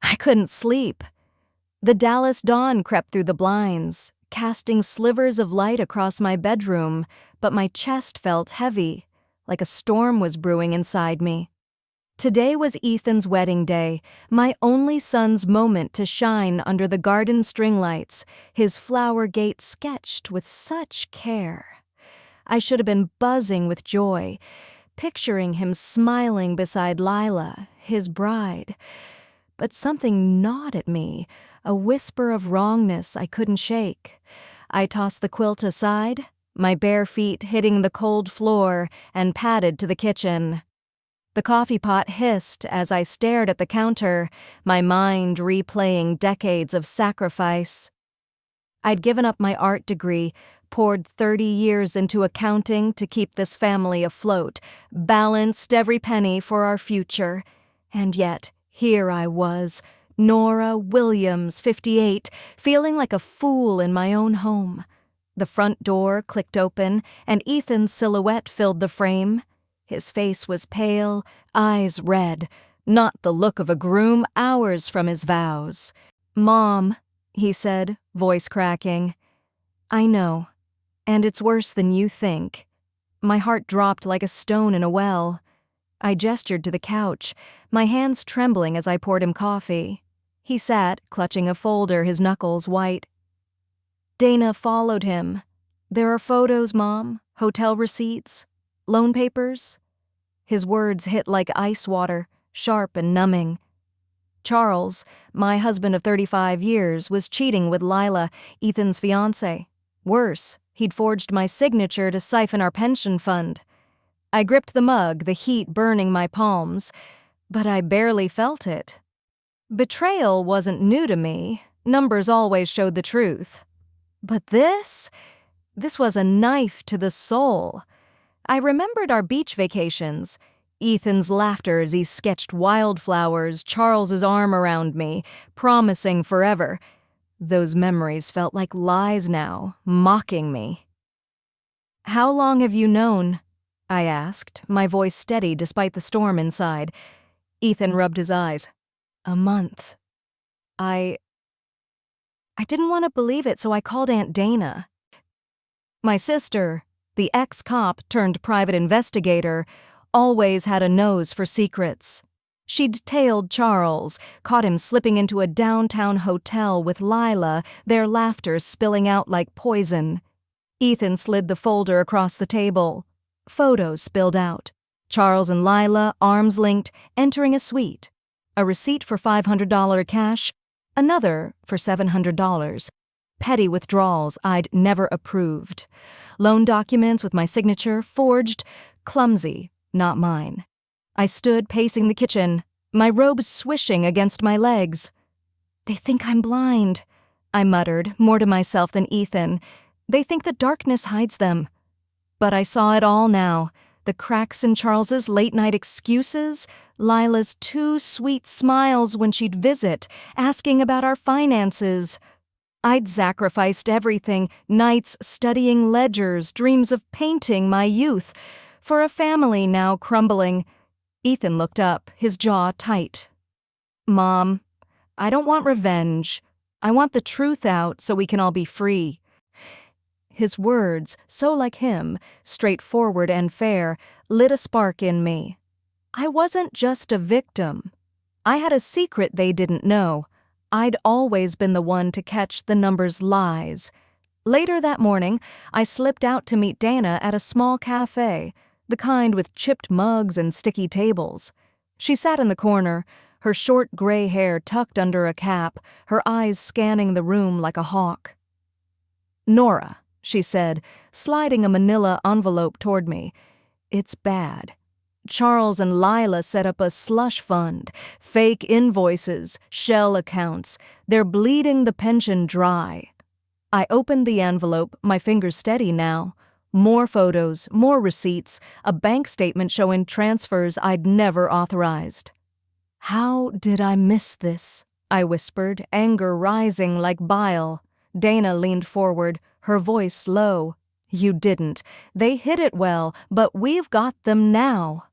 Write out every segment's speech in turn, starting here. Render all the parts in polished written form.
I couldn't sleep. The Dallas dawn crept through the blinds, casting slivers of light across my bedroom, but my chest felt heavy, like a storm was brewing inside me. Today was Ethan's wedding day, my only son's moment to shine under the garden string lights, his flower gate sketched with such care. I should have been buzzing with joy, picturing him smiling beside Lila, his bride. But something gnawed at me, a whisper of wrongness I couldn't shake. I tossed the quilt aside, my bare feet hitting the cold floor, and padded to the kitchen. The coffee pot hissed as I stared at the counter, my mind replaying decades of sacrifice. I'd given up my art degree, poured 30 years into accounting to keep this family afloat, balanced every penny for our future. And yet, here I was, Nora Williams, 58, feeling like a fool in my own home. The front door clicked open, and Ethan's silhouette filled the frame. His face was pale, eyes red, not the look of a groom hours from his vows. "Mom," he said, voice cracking. "I know, and it's worse than you think." My heart dropped like a stone in a well. I gestured to the couch, my hands trembling as I poured him coffee. He sat, clutching a folder, his knuckles white. Dana followed him. "There are photos, Mom, hotel receipts, loan papers." His words hit like ice water, sharp and numbing. Charles, my husband of 35 years, was cheating with Lila, Ethan's fiancée. Worse, he'd forged my signature to siphon our pension fund. I gripped the mug, the heat burning my palms, but I barely felt it. Betrayal wasn't new to me. Numbers always showed the truth. But this was a knife to the soul. I remembered our beach vacations, Ethan's laughter as he sketched wildflowers, Charles's arm around me, promising forever. Those memories felt like lies now, mocking me. "How long have you known?" I asked, my voice steady despite the storm inside. Ethan rubbed his eyes. "A month." I didn't want to believe it, so I called Aunt Dana. My sister, the ex-cop turned private investigator, always had a nose for secrets. She'd tailed Charles, caught him slipping into a downtown hotel with Lila, their laughter spilling out like poison. Ethan slid the folder across the table. Photos spilled out. Charles and Lila, arms linked, entering a suite. A receipt for $500 cash, another for $700. Petty withdrawals I'd never approved. Loan documents with my signature, forged, clumsy, not mine. I stood pacing the kitchen, my robe swishing against my legs. "They think I'm blind," I muttered, more to myself than Ethan. "They think the darkness hides them." But I saw it all now. The cracks in Charles's late-night excuses, Lila's too sweet smiles when she'd visit, asking about our finances. I'd sacrificed everything, nights studying ledgers, dreams of painting my youth, for a family now crumbling. Ethan looked up, his jaw tight. "Mom, I don't want revenge. I want the truth out so we can all be free." His words, so like him, straightforward and fair, lit a spark in me. I wasn't just a victim. I had a secret they didn't know. I'd always been the one to catch the numbers' lies. Later that morning, I slipped out to meet Dana at a small cafe, the kind with chipped mugs and sticky tables. She sat in the corner, her short gray hair tucked under a cap, her eyes scanning the room like a hawk. "Nora," she said, sliding a manila envelope toward me. "It's bad. Charles and Lila set up a slush fund, fake invoices, shell accounts. They're bleeding the pension dry." I opened the envelope, my fingers steady now. More photos, more receipts, a bank statement showing transfers I'd never authorized. "How did I miss this?" I whispered, anger rising like bile. Dana leaned forward, her voice low. "You didn't. They hid it well, but we've got them now."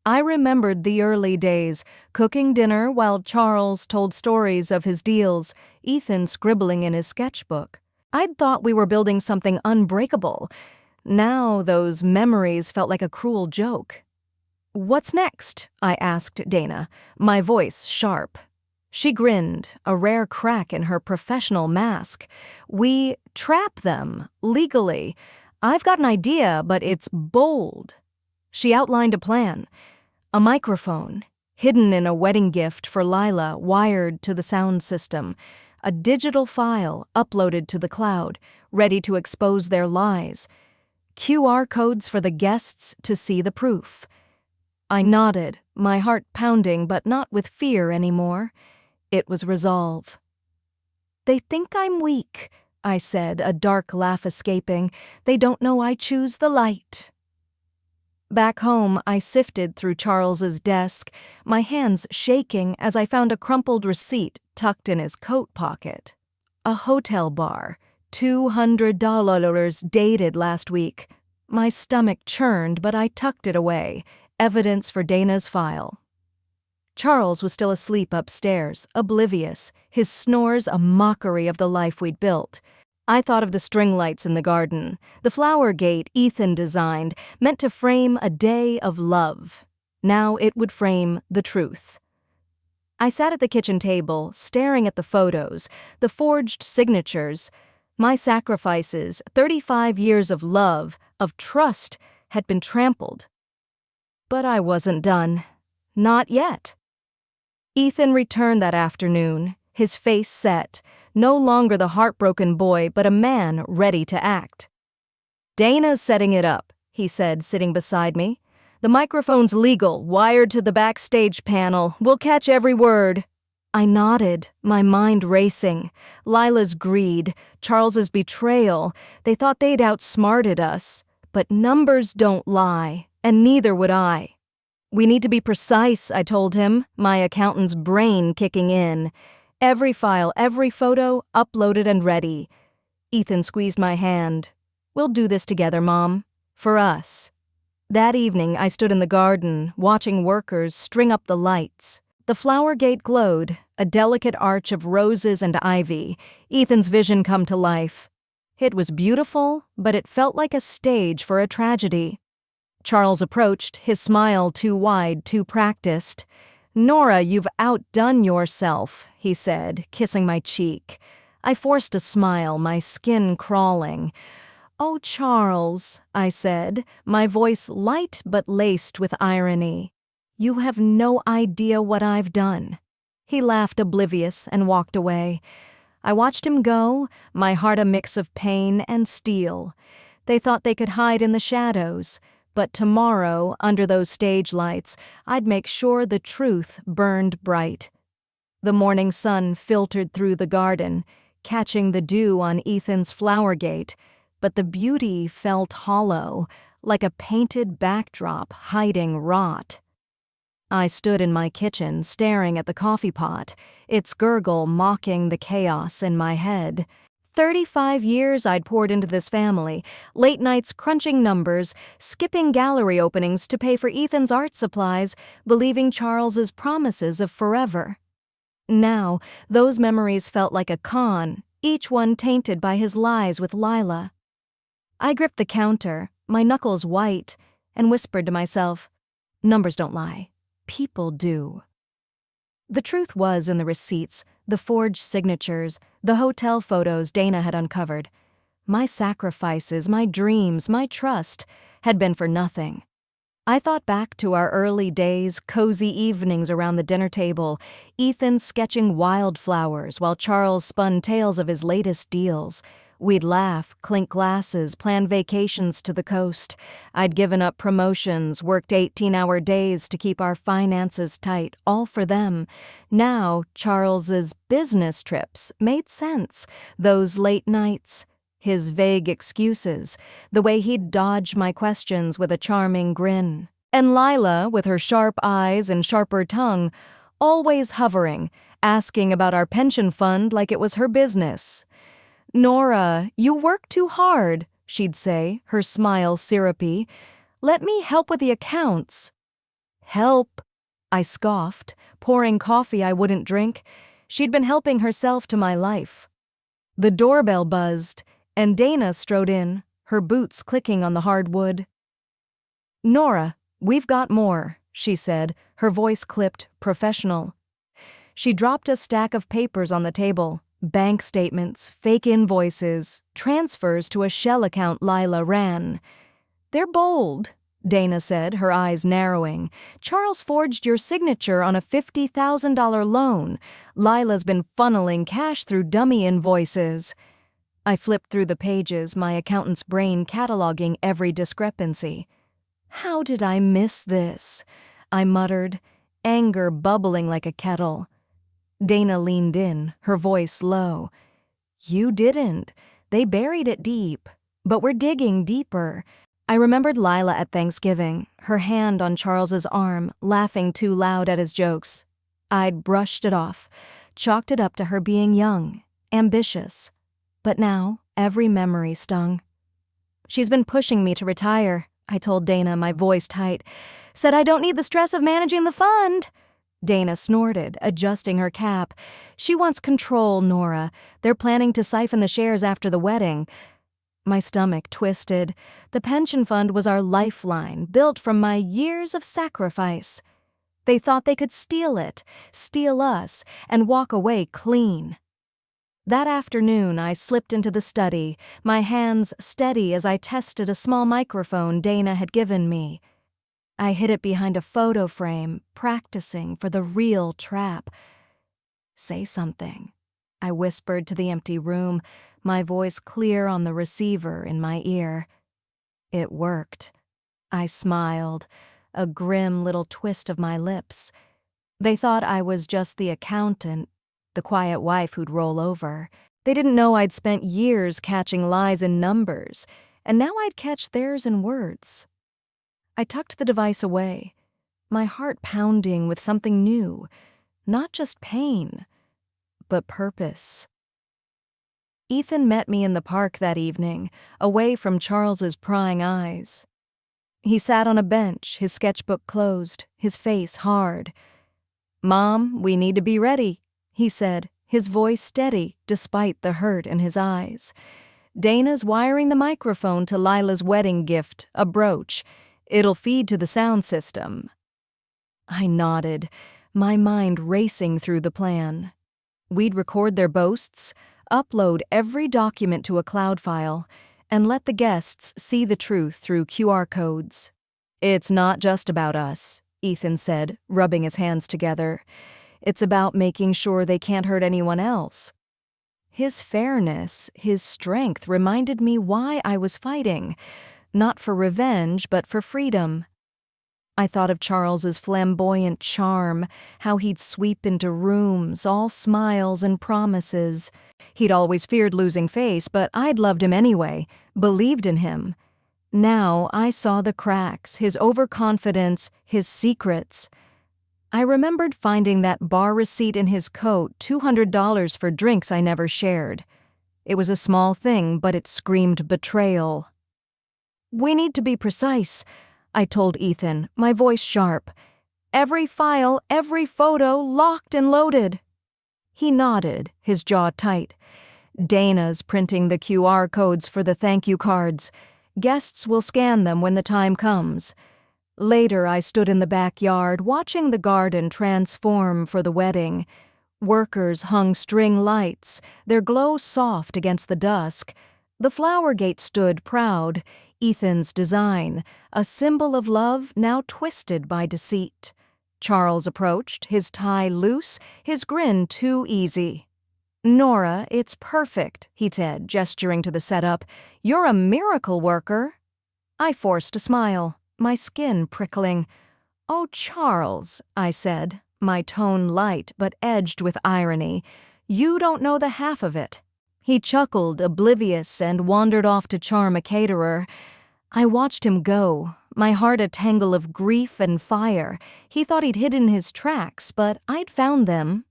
I remembered the early days, cooking dinner while Charles told stories of his deals, Ethan scribbling in his sketchbook. I'd thought we were building something unbreakable. Now those memories felt like a cruel joke. "What's next?" I asked Dana, my voice sharp. She grinned, a rare crack in her professional mask. "We trap them, legally. I've got an idea, but it's bold." She outlined a plan. A microphone, hidden in a wedding gift for Lila, wired to the sound system. A digital file uploaded to the cloud, ready to expose their lies. QR codes for the guests to see the proof. I nodded, my heart pounding, but not with fear anymore. It was resolve. "They think I'm weak," I said, a dark laugh escaping. "They don't know I choose the light." Back home, I sifted through Charles's desk, my hands shaking as I found a crumpled receipt tucked in his coat pocket. A hotel bar, $200 dated last week. My stomach churned, but I tucked it away, evidence for Dana's file. Charles was still asleep upstairs, oblivious, his snores a mockery of the life we'd built. I thought of the string lights in the garden, the flower gate Ethan designed, meant to frame a day of love. Now it would frame the truth. I sat at the kitchen table, staring at the photos, the forged signatures. My sacrifices, 35 years of love, of trust, had been trampled. But I wasn't done. Not yet. Ethan returned that afternoon, his face set, no longer the heartbroken boy, but a man ready to act. "Dana's setting it up," he said, sitting beside me. "The microphone's legal, wired to the backstage panel. We'll catch every word." I nodded, my mind racing. Lila's greed, Charles's betrayal, they thought they'd outsmarted us. But numbers don't lie, and neither would I. "We need to be precise," I told him, my accountant's brain kicking in. Every file, every photo, uploaded and ready. Ethan squeezed my hand. "We'll do this together, Mom. For us." That evening, I stood in the garden, watching workers string up the lights. The flower gate glowed, a delicate arch of roses and ivy, Ethan's vision come to life. It was beautiful, but it felt like a stage for a tragedy. Charles approached, his smile too wide, too practiced. "Nora, you've outdone yourself," he said, kissing my cheek. I forced a smile, my skin crawling. "Oh, Charles," I said, my voice light but laced with irony. "You have no idea what I've done." He laughed oblivious and walked away. I watched him go, my heart a mix of pain and steel. They thought they could hide in the shadows. But tomorrow, under those stage lights, I'd make sure the truth burned bright. The morning sun filtered through the garden, catching the dew on Ethan's flower gate, but the beauty felt hollow, like a painted backdrop hiding rot. I stood in my kitchen, staring at the coffee pot, its gurgle mocking the chaos in my head. 35 years I'd poured into this family, late nights crunching numbers, skipping gallery openings to pay for Ethan's art supplies, believing Charles's promises of forever. Now, those memories felt like a con, each one tainted by his lies with Lila. I gripped the counter, my knuckles white, and whispered to myself, "Numbers don't lie. People do." The truth was in the receipts, the forged signatures, the hotel photos Dana had uncovered. My sacrifices, my dreams, my trust had been for nothing. I thought back to our early days, cozy evenings around the dinner table, Ethan sketching wildflowers while Charles spun tales of his latest deals. We'd laugh, clink glasses, plan vacations to the coast. I'd given up promotions, worked 18-hour days to keep our finances tight, all for them. Now, Charles's business trips made sense. Those late nights, his vague excuses, the way he'd dodge my questions with a charming grin. And Lila, with her sharp eyes and sharper tongue, always hovering, asking about our pension fund like it was her business. "Nora, you work too hard," she'd say, her smile syrupy. "Let me help with the accounts." Help! I scoffed, pouring coffee I wouldn't drink. She'd been helping herself to my life. The doorbell buzzed, and Dana strode in, her boots clicking on the hard wood. "Nora, we've got more," she said, her voice clipped, professional. She dropped a stack of papers on the table, bank statements, fake invoices, transfers to a shell account Lila ran. "They're bold," Dana said, her eyes narrowing. "Charles forged your signature on a $50,000 loan. Lila's been funneling cash through dummy invoices." I flipped through the pages, my accountant's brain cataloging every discrepancy. "How did I miss this?" I muttered, anger bubbling like a kettle. Dana leaned in, her voice low. "You didn't. They buried it deep. But we're digging deeper." I remembered Lila at Thanksgiving, her hand on Charles's arm, laughing too loud at his jokes. I'd brushed it off, chalked it up to her being young, ambitious. But now, every memory stung. "She's been pushing me to retire," I told Dana, my voice tight. "Said I don't need the stress of managing the fund." Dana snorted, adjusting her cap. "She wants control, Nora. They're planning to siphon the shares after the wedding." My stomach twisted. The pension fund was our lifeline, built from my years of sacrifice. They thought they could steal it, steal us, and walk away clean. That afternoon, I slipped into the study, my hands steady as I tested a small microphone Dana had given me. I hid it behind a photo frame, practicing for the real trap. "Say something," I whispered to the empty room, my voice clear on the receiver in my ear. It worked. I smiled, a grim little twist of my lips. They thought I was just the accountant, the quiet wife who'd roll over. They didn't know I'd spent years catching lies in numbers, and now I'd catch theirs in words. I tucked the device away, my heart pounding with something new, not just pain, but purpose. Ethan met me in the park that evening, away from Charles's prying eyes. He sat on a bench, his sketchbook closed, his face hard. "Mom, we need to be ready," he said, his voice steady despite the hurt in his eyes. "Dana's wiring the microphone to Lila's wedding gift, a brooch. It'll feed to the sound system." I nodded, my mind racing through the plan. We'd record their boasts, upload every document to a cloud file, and let the guests see the truth through QR codes. "It's not just about us," Ethan said, rubbing his hands together. "It's about making sure they can't hurt anyone else." His fairness, his strength reminded me why I was fighting, not for revenge, but for freedom. I thought of Charles's flamboyant charm, how he'd sweep into rooms, all smiles and promises. He'd always feared losing face, but I'd loved him anyway, believed in him. Now I saw the cracks, his overconfidence, his secrets. I remembered finding that bar receipt in his coat, $200 for drinks I never shared. It was a small thing, but it screamed betrayal. "We need to be precise," I told Ethan, my voice sharp. "Every file, every photo, locked and loaded." He nodded, his jaw tight. "Dana's printing the QR codes for the thank you cards. Guests will scan them when the time comes." Later, I stood in the backyard watching the garden transform for the wedding. Workers hung string lights, their glow soft against the dusk. The flower gate stood proud, Ethan's design, a symbol of love now twisted by deceit. Charles approached, his tie loose, his grin too easy. "Nora, it's perfect," he said, gesturing to the setup. "You're a miracle worker." I forced a smile, my skin prickling. "Oh, Charles," I said, my tone light but edged with irony, "you don't know the half of it." He chuckled, oblivious, and wandered off to charm a caterer. I watched him go, my heart a tangle of grief and fire. He thought he'd hidden his tracks, but I'd found them.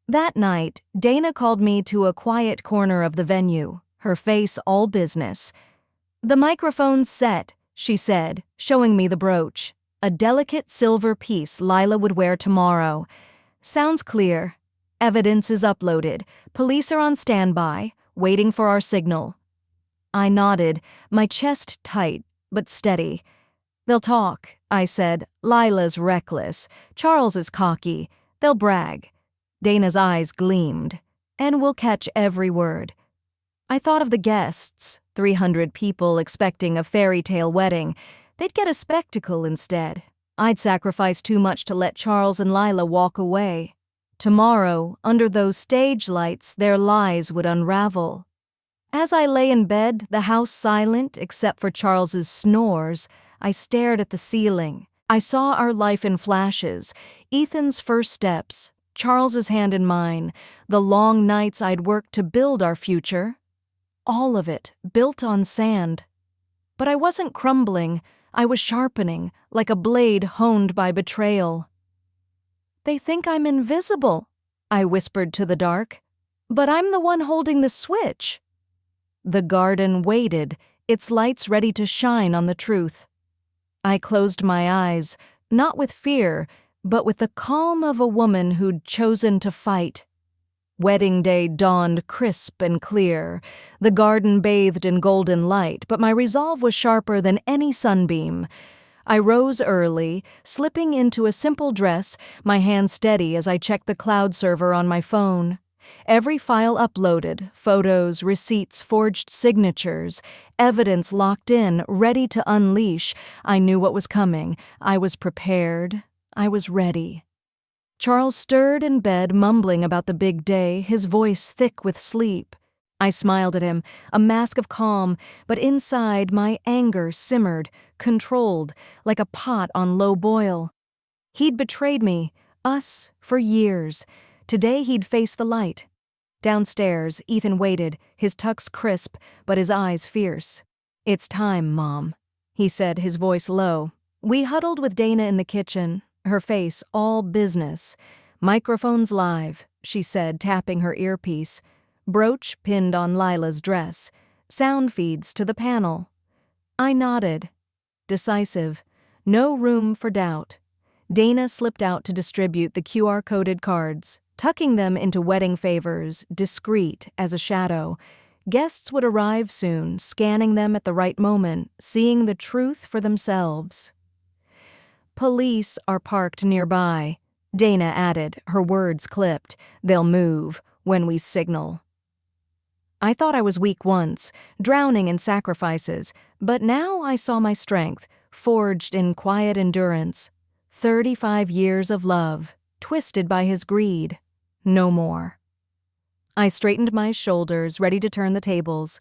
That night, Dana called me to a quiet corner of the venue, her face all business. "The microphone's set," she said, showing me the brooch. A delicate silver piece Lila would wear tomorrow. Sounds clear. Evidence is uploaded. Police are on standby, waiting for our signal. I nodded, my chest tight, but steady. They'll talk, I said. Lila's reckless. Charles is cocky. They'll brag. Dana's eyes gleamed. And we'll catch every word. I thought of the guests, 300 people expecting a fairy tale wedding. They'd get a spectacle instead. I'd sacrifice too much to let Charles and Lila walk away. Tomorrow, under those stage lights, their lies would unravel. As I lay in bed, the house silent except for Charles's snores, I stared at the ceiling. I saw our life in flashes, Ethan's first steps, Charles's hand in mine, the long nights I'd worked to build our future. All of it, built on sand. But I wasn't crumbling, I was sharpening, like a blade honed by betrayal. "They think I'm invisible," I whispered to the dark. "But I'm the one holding the switch." The garden waited, its lights ready to shine on the truth. I closed my eyes, not with fear, but with the calm of a woman who'd chosen to fight. Wedding day dawned crisp and clear. The garden bathed in golden light, but my resolve was sharper than any sunbeam. I rose early, slipping into a simple dress, my hand steady as I checked the cloud server on my phone. Every file uploaded, photos, receipts, forged signatures, evidence locked in, ready to unleash. I knew what was coming. I was prepared. I was ready. Charles stirred in bed, mumbling about the big day, his voice thick with sleep. I smiled at him, a mask of calm, but inside my anger simmered, controlled, like a pot on low boil. He'd betrayed me, us, for years. Today he'd face the light. Downstairs, Ethan waited, his tux crisp, but his eyes fierce. "It's time, Mom," he said, his voice low. We huddled with Dana in the kitchen, her face all business. "Microphones live," she said, tapping her earpiece. Brooch pinned on Lila's dress. Sound feeds to the panel. I nodded. Decisive. No room for doubt. Dana slipped out to distribute the QR-coded cards, tucking them into wedding favors, discreet as a shadow. Guests would arrive soon, scanning them at the right moment, seeing the truth for themselves. "Police are parked nearby," Dana added, her words clipped. "They'll move when we signal." I thought I was weak once, drowning in sacrifices, but now I saw my strength, forged in quiet endurance. 35 years of love, twisted by his greed. No more. I straightened my shoulders, ready to turn the tables.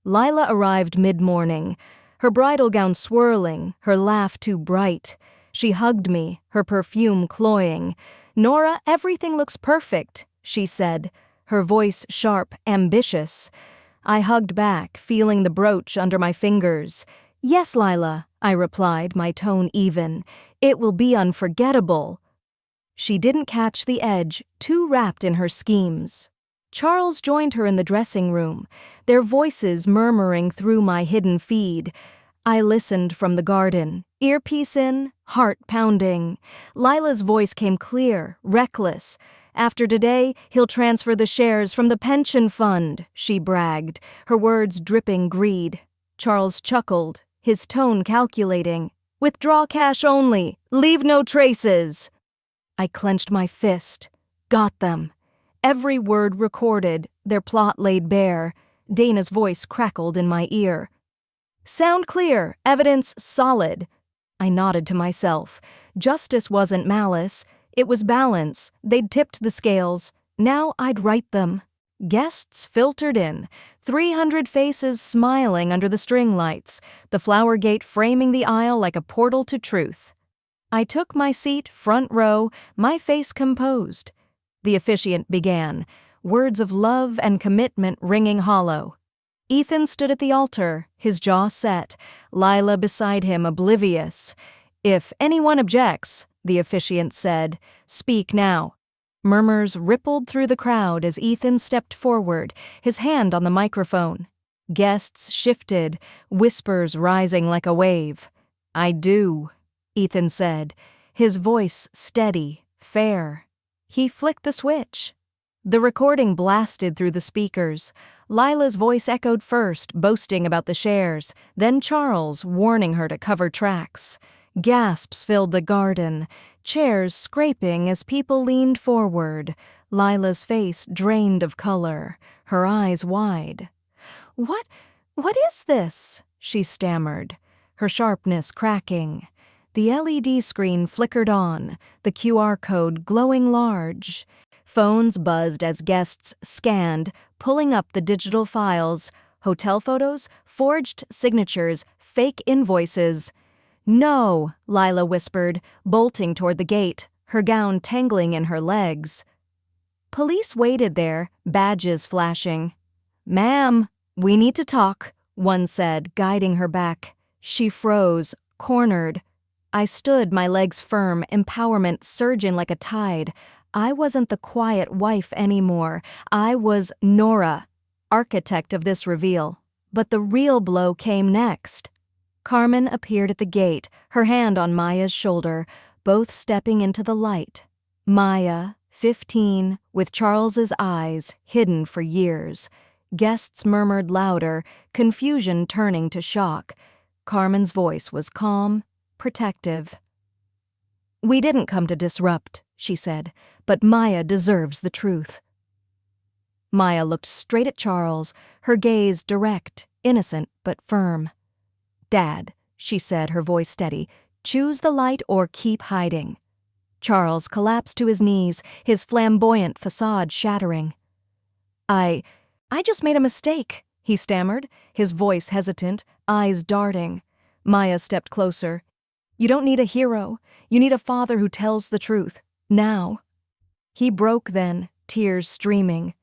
Lila arrived mid-morning, her bridal gown swirling, her laugh too bright. She hugged me, her perfume cloying. "Nora, everything looks perfect," she said, her voice sharp, ambitious. I hugged back, feeling the brooch under my fingers. "Yes, Lila," I replied, my tone even. "It will be unforgettable." She didn't catch the edge, too wrapped in her schemes. Charles joined her in the dressing room, their voices murmuring through my hidden feed. I listened from the garden, earpiece in, heart pounding. Lila's voice came clear, reckless. "After today, he'll transfer the shares from the pension fund," she bragged, her words dripping greed. Charles chuckled, his tone calculating. "Withdraw cash only, leave no traces." I clenched my fist. Got them. Every word recorded, their plot laid bare. Dana's voice crackled in my ear. "Sound clear, evidence solid." I nodded to myself. Justice wasn't malice, it was balance. They'd tipped the scales. Now I'd right them. Guests filtered in, 300 faces smiling under the string lights, the flower gate framing the aisle like a portal to truth. I took my seat, front row, my face composed. The officiant began, words of love and commitment ringing hollow. Ethan stood at the altar, his jaw set, Lila beside him oblivious. "If anyone objects," the officiant said, "speak now." Murmurs rippled through the crowd as Ethan stepped forward, his hand on the microphone. Guests shifted, whispers rising like a wave. "I do." Ethan said, his voice steady, fair. He flicked the switch. The recording blasted through the speakers. Lila's voice echoed first, boasting about the shares, then Charles warning her to cover tracks. Gasps filled the garden, chairs scraping as people leaned forward, Lila's face drained of color, her eyes wide. What is this?" she stammered, her sharpness cracking. The LED screen flickered on, the QR code glowing large. Phones buzzed as guests scanned, pulling up the digital files, hotel photos, forged signatures, fake invoices. "No," Lila whispered, bolting toward the gate, her gown tangling in her legs. Police waited there, badges flashing. "Ma'am, we need to talk," one said, guiding her back. She froze, cornered. I stood, my legs firm, empowerment surging like a tide. I wasn't the quiet wife anymore. I was Nora, architect of this reveal. But the real blow came next. Carmen appeared at the gate, her hand on Maya's shoulder, both stepping into the light. Maya, 15, with Charles's eyes hidden for years. Guests murmured louder, confusion turning to shock. Carmen's voice was calm, protective. "We didn't come to disrupt," she said, "but Maya deserves the truth." Maya looked straight at Charles, her gaze direct, innocent but firm. "Dad," she said, her voice steady, "choose the light or keep hiding." Charles collapsed to his knees, his flamboyant facade shattering. I just made a mistake," he stammered, his voice hesitant, eyes darting. Maya stepped closer. "You don't need a hero. You need a father who tells the truth. Now." He broke then, tears streaming.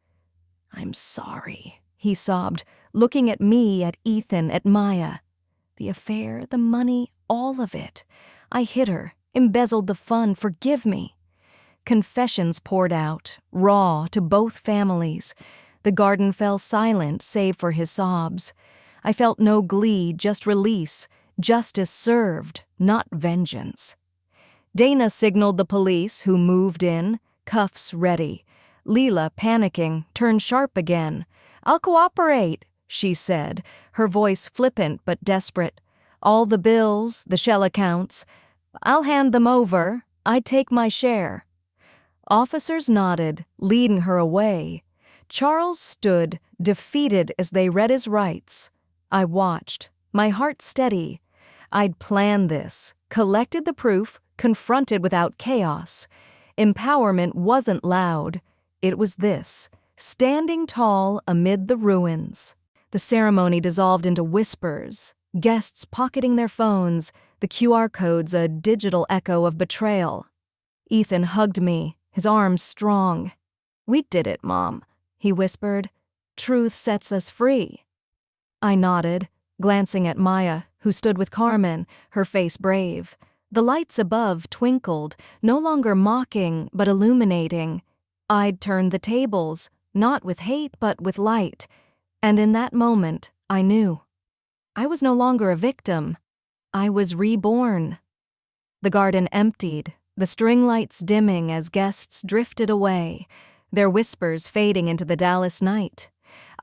"I'm sorry," he sobbed, looking at me, at Ethan, at Maya. "The affair, the money, all of it. I hid her, embezzled the fun, forgive me." Confessions poured out, raw, to both families. The garden fell silent save for his sobs. I felt no glee, just release, justice served, not vengeance. Dana signaled the police, who moved in, cuffs ready. Leela, panicking, turned sharp again. "I'll cooperate," she said, her voice flippant but desperate. "All the bills, the shell accounts. I'll hand them over. I'd take my share." Officers nodded, leading her away. Charles stood, defeated as they read his rights. I watched, my heart steady. I'd planned this, collected the proof, confronted without chaos. Empowerment wasn't loud. It was this, standing tall amid the ruins. The ceremony dissolved into whispers, guests pocketing their phones, the QR codes a digital echo of betrayal. Ethan hugged me, his arms strong. "We did it, Mom," he whispered. "Truth sets us free." I nodded, glancing at Maya, who stood with Carmen, her face brave. The lights above twinkled, no longer mocking but illuminating. I'd turned the tables, not with hate but with light. And in that moment, I knew. I was no longer a victim. I was reborn. The garden emptied, the string lights dimming as guests drifted away, their whispers fading into the Dallas night.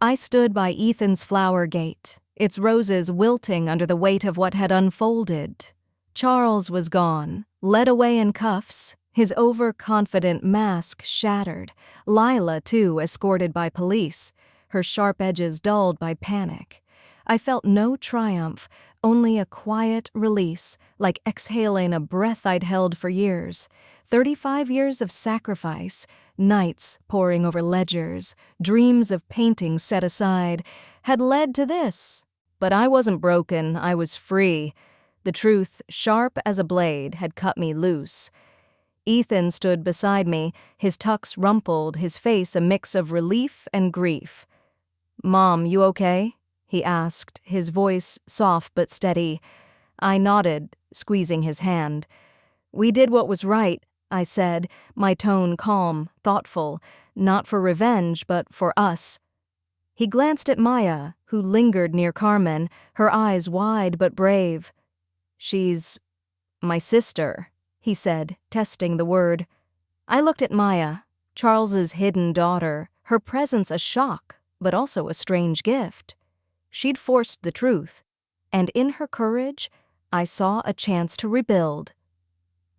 I stood by Ethan's flower gate, its roses wilting under the weight of what had unfolded. Charles was gone, led away in cuffs, his overconfident mask shattered. Lila, too, escorted by police, her sharp edges dulled by panic. I felt no triumph, only a quiet release, like exhaling a breath I'd held for years. 35 years of sacrifice, nights poring over ledgers, dreams of paintings set aside, had led to this. But I wasn't broken, I was free. The truth, sharp as a blade, had cut me loose. Ethan stood beside me, his tux rumpled, his face a mix of relief and grief. "Mom, you okay?" he asked, his voice soft but steady. I nodded, squeezing his hand. "We did what was right," I said, my tone calm, thoughtful, not for revenge, but for us. He glanced at Maya, who lingered near Carmen, her eyes wide but brave. "She's My sister, he said, testing the word. I looked at Maya, Charles's hidden daughter, her presence a shock, but also a strange gift. She'd forced the truth, and in her courage, I saw a chance to rebuild.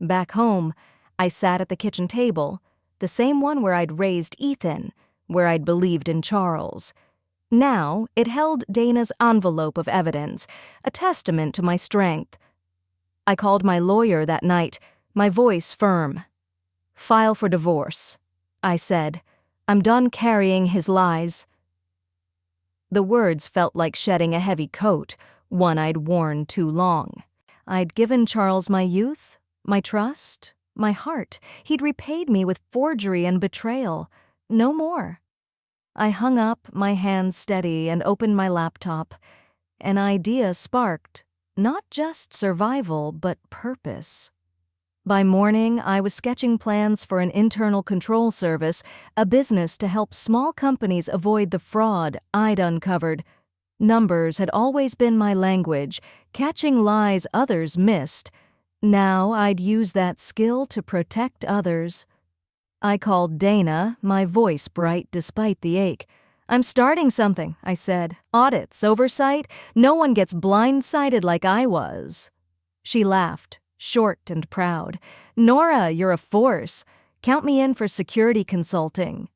Back home, I sat at the kitchen table, the same one where I'd raised Ethan, where I'd believed in Charles. Now, it held Dana's envelope of evidence, a testament to my strength. I called my lawyer that night, my voice firm. File for divorce, I said. I'm done carrying his lies. The words felt like shedding a heavy coat, one I'd worn too long. I'd given Charles my youth, my trust, my heart. He'd repaid me with forgery and betrayal. No more. I hung up, my hands steady, and opened my laptop. An idea sparked. Not just survival, but purpose. By morning, I was sketching plans for an internal control service, a business to help small companies avoid the fraud I'd uncovered. Numbers had always been my language, catching lies others missed. Now I'd use that skill to protect others. I called Dana, my voice bright despite the ache. I'm starting something, I said. Audits, oversight, no one gets blindsided like I was. She laughed, short and proud. Nora, you're a force. Count me in for security consulting.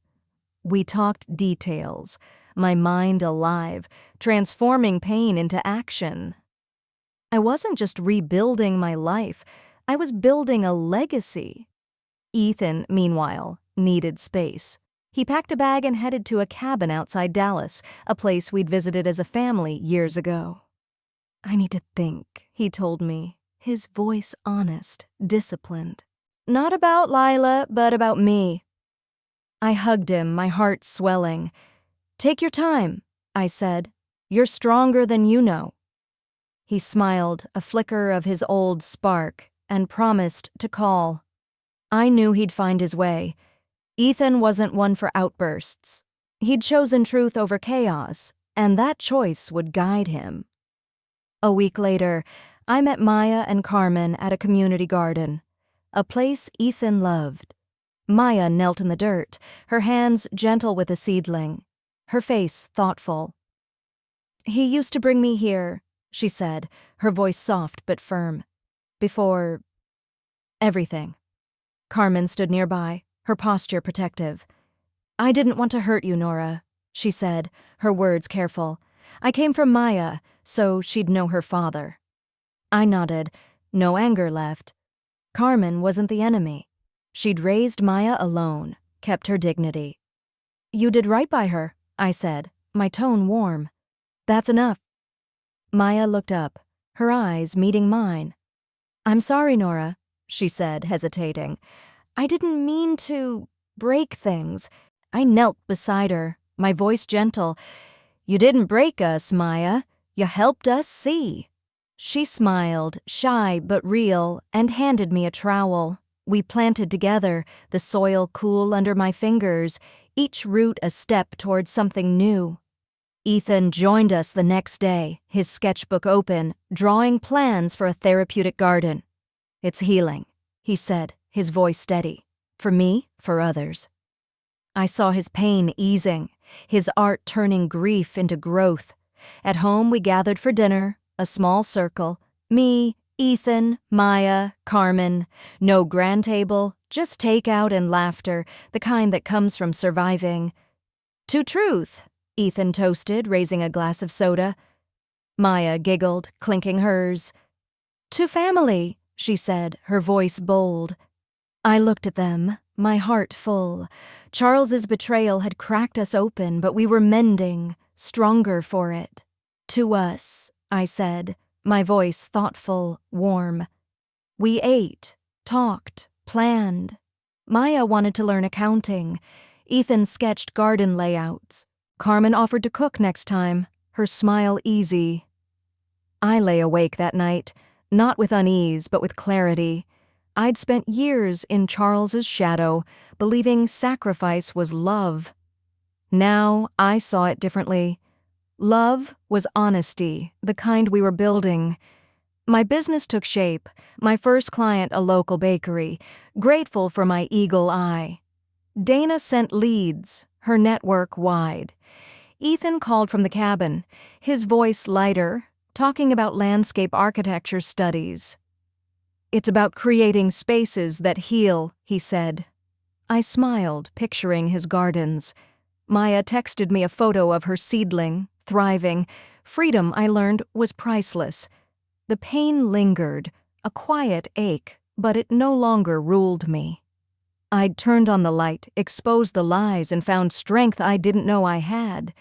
We talked details, my mind alive, transforming pain into action. I wasn't just rebuilding my life, I was building a legacy. Ethan, meanwhile, needed space. He packed a bag and headed to a cabin outside Dallas, a place we'd visited as a family years ago. I need to think, he told me, his voice honest, disciplined. Not about Lila, but about me. I hugged him, my heart swelling. Take your time, I said. You're stronger than you know. He smiled, a flicker of his old spark, and promised to call. I knew he'd find his way. Ethan wasn't one for outbursts. He'd chosen truth over chaos, and that choice would guide him. A week later, I met Maya and Carmen at a community garden, a place Ethan loved. Maya knelt in the dirt, her hands gentle with a seedling, her face thoughtful. He used to bring me here, she said, her voice soft but firm. Before everything. Carmen stood nearby, her posture protective. I didn't want to hurt you, Nora, she said, her words careful. I came from Maya, so she'd know her father. I nodded, no anger left. Carmen wasn't the enemy. She'd raised Maya alone, kept her dignity. You did right by her, I said, my tone warm. That's enough. Maya looked up, her eyes meeting mine. I'm sorry, Nora, she said, hesitating. I didn't mean to break things. I knelt beside her, my voice gentle. You didn't break us, Maya. You helped us see. She smiled, shy but real, and handed me a trowel. We planted together, the soil cool under my fingers, each root a step toward something new. Ethan joined us the next day, his sketchbook open, drawing plans for a therapeutic garden. It's healing, he said, his voice steady. For me, for others. I saw his pain easing, his art turning grief into growth. At home we gathered for dinner, a small circle. Me, Ethan, Maya, Carmen. No grand table, just takeout and laughter, the kind that comes from surviving. To truth, Ethan toasted, raising a glass of soda. Maya giggled, clinking hers. To family, she said, her voice bold. I looked at them, my heart full. Charles's betrayal had cracked us open, but we were mending, stronger for it. To us, I said, my voice thoughtful, warm. We ate, talked, planned. Maya wanted to learn accounting. Ethan sketched garden layouts. Carmen offered to cook next time, her smile easy. I lay awake that night, not with unease, but with clarity. I'd spent years in Charles's shadow, believing sacrifice was love. Now I saw it differently. Love was honesty, the kind we were building. My business took shape, my first client a local bakery, grateful for my eagle eye. Dana sent leads, her network wide. Ethan called from the cabin, his voice lighter, talking about landscape architecture studies. "It's about creating spaces that heal," he said. I smiled, picturing his gardens. Maya texted me a photo of her seedling, thriving. Freedom, I learned, was priceless. The pain lingered, a quiet ache, but it no longer ruled me. I'd turned on the light, exposed the lies, and found strength I didn't know I had.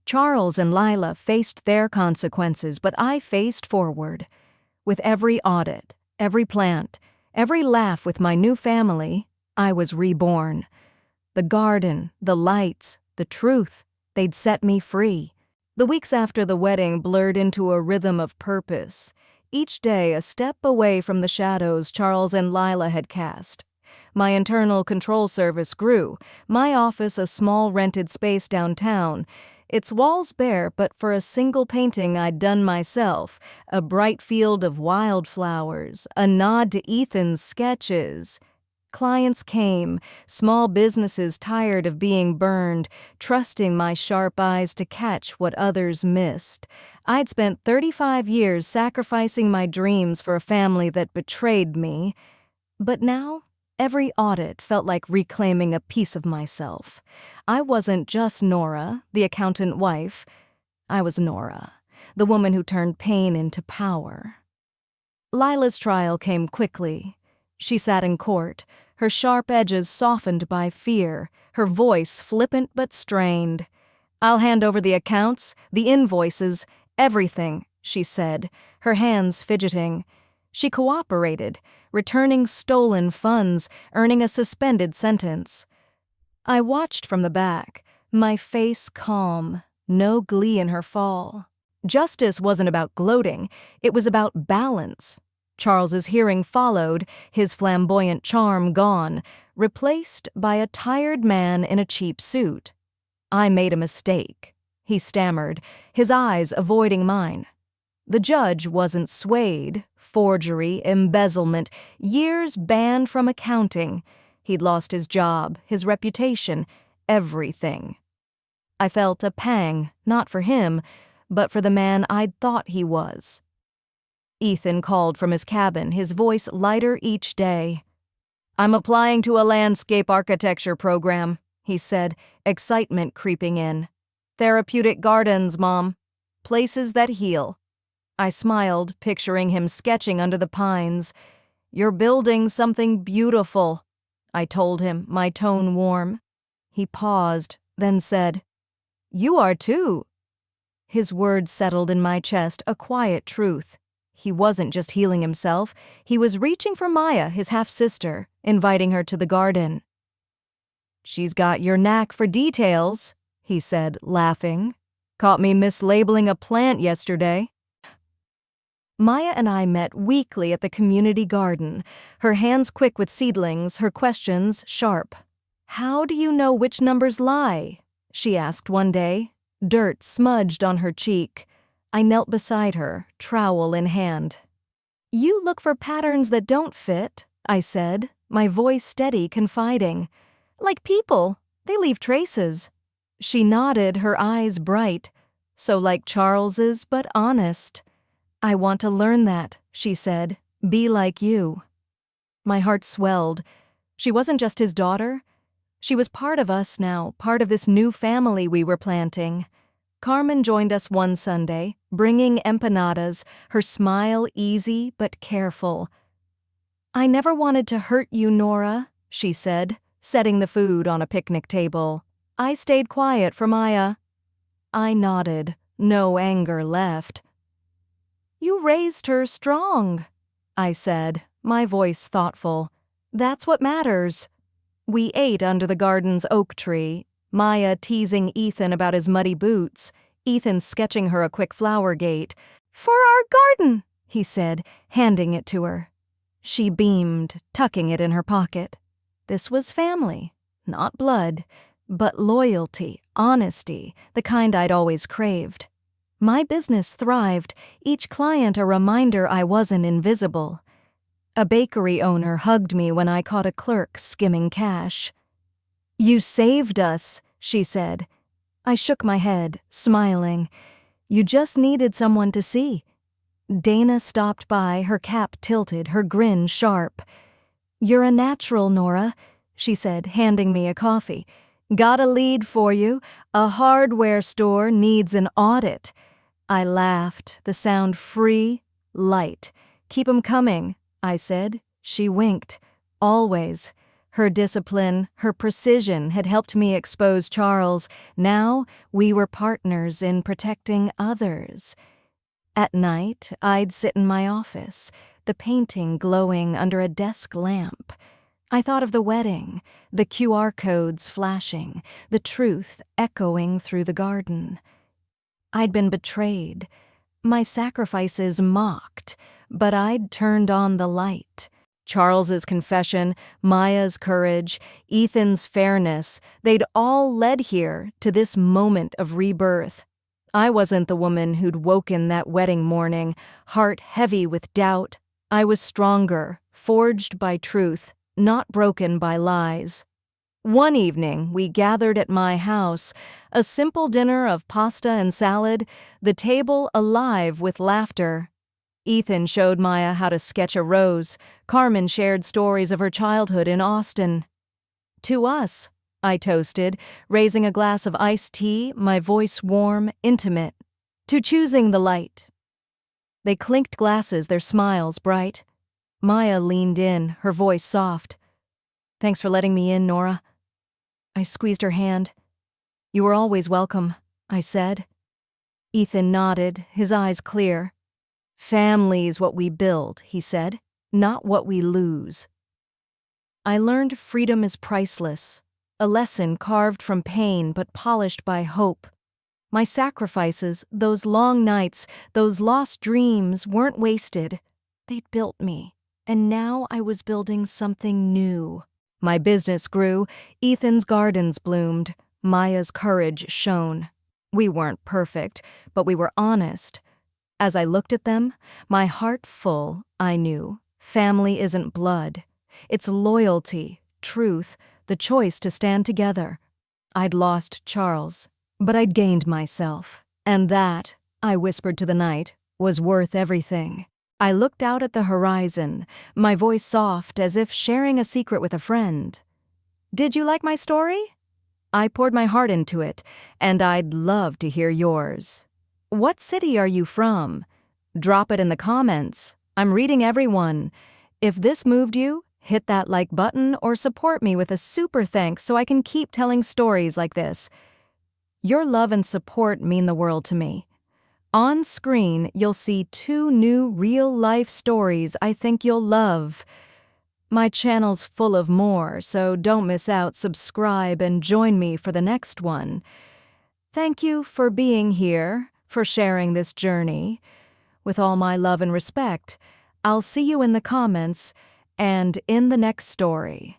Charles and Lila faced their consequences, but I faced forward. With every audit, every plant, every laugh with my new family, I was reborn. The garden, the lights, the truth, they'd set me free. The weeks after the wedding blurred into a rhythm of purpose, each day a step away from the shadows Charles and Lila had cast. My internal control service grew, my office a small rented space downtown, its walls bare but for a single painting I'd done myself, a bright field of wildflowers, a nod to Ethan's sketches. Clients came, small businesses tired of being burned, trusting my sharp eyes to catch what others missed. I'd spent 35 years sacrificing my dreams for a family that betrayed me. But now, every audit felt like reclaiming a piece of myself. I wasn't just Nora, the accountant wife. I was Nora, the woman who turned pain into power. Lila's trial came quickly. She sat in court, her sharp edges softened by fear, her voice flippant but strained. "I'll hand over the accounts, the invoices, everything," she said, her hands fidgeting. She cooperated, returning stolen funds, earning a suspended sentence. I watched from the back, my face calm, no glee in her fall. Justice wasn't about gloating, it was about balance. Charles's hearing followed, his flamboyant charm gone, replaced by a tired man in a cheap suit. "I made a mistake," he stammered, his eyes avoiding mine. The judge wasn't swayed. Forgery, embezzlement, years banned from accounting. He'd lost his job, his reputation, everything. I felt a pang, not for him, but for the man I'd thought he was. Ethan called from his cabin, his voice lighter each day. "I'm applying to a landscape architecture program," he said, excitement creeping in. "Therapeutic gardens, Mom. Places that heal." I smiled, picturing him sketching under the pines. "You're building something beautiful," I told him, my tone warm. He paused, then said, "You are too." His words settled in my chest, a quiet truth. He wasn't just healing himself, he was reaching for Maya, his half-sister, inviting her to the garden. "She's got your knack for details," he said, laughing. "Caught me mislabeling a plant yesterday." Maya and I met weekly at the community garden, her hands quick with seedlings, her questions sharp. "How do you know which numbers lie?" she asked one day, dirt smudged on her cheek. I knelt beside her, trowel in hand. "You look for patterns that don't fit," I said, my voice steady, confiding. "Like people, they leave traces." She nodded, her eyes bright. "So like Charles's, but honest." "I want to learn that," she said. "Be like you." My heart swelled. She wasn't just his daughter. She was part of us now, part of this new family we were planting. Carmen joined us one Sunday, bringing empanadas, her smile easy but careful. "I never wanted to hurt you, Nora," she said, setting the food on a picnic table. "I stayed quiet for Maya." I nodded, no anger left. "You raised her strong," I said, my voice thoughtful. "That's what matters." We ate under the garden's oak tree, Maya teasing Ethan about his muddy boots, Ethan sketching her a quick flower gate. "For our garden," he said, handing it to her. She beamed, tucking it in her pocket. This was family, not blood, but loyalty, honesty, the kind I'd always craved. My business thrived, each client a reminder I wasn't invisible. A bakery owner hugged me when I caught a clerk skimming cash. "You saved us," she said. I shook my head, smiling. "You just needed someone to see." Dana stopped by, her cap tilted, her grin sharp. "You're a natural, Nora," she said, handing me a coffee. "Got a lead for you. A hardware store needs an audit." I laughed, the sound free, light. "Keep 'em coming," I said. She winked. Always. Her discipline, her precision had helped me expose Charles. Now we were partners in protecting others. At night, I'd sit in my office, the painting glowing under a desk lamp. I thought of the wedding, the QR codes flashing, the truth echoing through the garden. I'd been betrayed, my sacrifices mocked, but I'd turned on the light. Charles's confession, Maya's courage, Ethan's fairness, they'd all led here to this moment of rebirth. I wasn't the woman who'd woken that wedding morning, heart heavy with doubt. I was stronger, forged by truth, not broken by lies. One evening, we gathered at my house, a simple dinner of pasta and salad, the table alive with laughter. Ethan showed Maya how to sketch a rose. Carmen shared stories of her childhood in Austin. "To us," I toasted, raising a glass of iced tea, my voice warm, intimate. "To choosing the light." They clinked glasses, their smiles bright. Maya leaned in, her voice soft. "Thanks for letting me in, Nora." I squeezed her hand. "You were always welcome," I said. Ethan nodded, his eyes clear. "Family's what we build," he said, "not what we lose." I learned freedom is priceless, a lesson carved from pain but polished by hope. My sacrifices, those long nights, those lost dreams weren't wasted. They'd built me, and now I was building something new. My business grew, Ethan's gardens bloomed, Maya's courage shone. We weren't perfect, but we were honest. As I looked at them, my heart full, I knew, family isn't blood. It's loyalty, truth, the choice to stand together. I'd lost Charles, but I'd gained myself. And that, I whispered to the night, was worth everything. I looked out at the horizon, my voice soft as if sharing a secret with a friend. "Did you like my story?" I poured my heart into it, and I'd love to hear yours. What city are you from? Drop it in the comments. I'm reading everyone. If this moved you, hit that like button or support me with a super thanks so I can keep telling stories like this. Your love and support mean the world to me. On screen, you'll see 2 new real-life stories I think you'll love. My channel's full of more, so don't miss out. Subscribe and join me for the next one. Thank you for being here, for sharing this journey. With all my love and respect, I'll see you in the comments and in the next story.